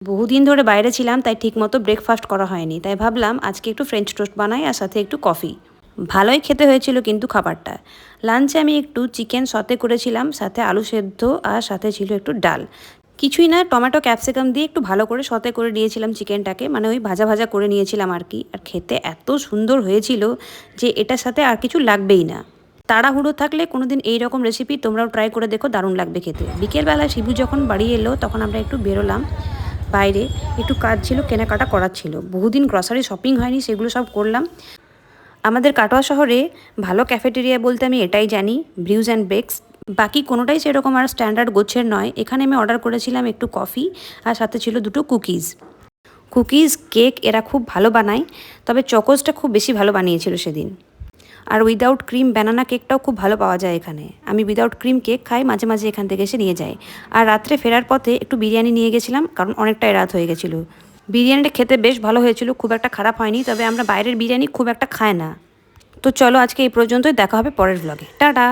বহুদিন ধরে বাইরে ছিলাম, তাই ঠিকমতো ব্রেকফাস্ট করা হয়নি, তাই ভাবলাম আজকে একটু ফ্রেঞ্চ টোস্ট বানাই আর সাথে একটু কফি। ভালোই খেতে হয়েছিল কিন্তু খাবারটা। লাঞ্চে আমি একটু চিকেন সতে করেছিলাম, সাথে আলু সেদ্ধ আর সাথে ছিল একটু ডাল। কিছুই না, টমেটো ক্যাপসিকাম দিয়ে একটু ভালো করে সতে করে নিয়েছিলাম চিকেনটাকে, মানে ওই ভাজা ভাজা করে নিয়েছিলাম আর কি। আর খেতে এত সুন্দর হয়েছিল যে এটার সাথে আর কিছু লাগবেই না। তাড়াহুড়ো থাকলে কোনোদিন এই রকম রেসিপি তোমরাও ট্রাই করে দেখো, দারুণ লাগবে খেতে। বিকেলবেলা শিবু যখন বাড়ি এলো তখন আমরা একটু বেরোলাম বাইরে। একটু কাজ ছিল, কেনাকাটা করার ছিল, বহুদিন গ্রসারি শপিং হয়নি, সেগুলো সব করলাম। আমাদের কাটোয়া শহরে ভালো ক্যাফেটেরিয়া বলতে আমি এটাই জানি, ব্রিউজ অ্যান্ড বেকস। বাকি কোনোটাই সেরকম আর স্ট্যান্ডার্ড গোছের নয়। এখানে আমি অর্ডার করেছিলাম একটু কফি আর সাথে ছিল দুটো কুকিজ। কুকিজ কেক এরা খুব ভালো বানায়, তবে চকোজটা খুব বেশি ভালো বানিয়েছিল সেদিন। আর উইদাউট ক্রিম ব্যানানা কেকটাও খুব ভালো পাওয়া যায় এখানে। আমি উইদাউট ক্রিম কেক খাই, মাঝে মাঝে এখান থেকে এসে নিয়ে যাই। আর রাত্রে ফেরার পথে একটু বিরিয়ানি নিয়ে গেছিলাম, কারণ অনেকটাই রাত হয়ে গেছিলো। বিরিয়ানিটা খেতে বেশ ভালো হয়েছিল, খুব একটা খারাপ হয়নি, তবে আমরা বাইরের বিরিয়ানি খুব একটা খাই না। তো চলো আজকে এই পর্যন্তই, দেখা হবে পরের ব্লগে। টাটা।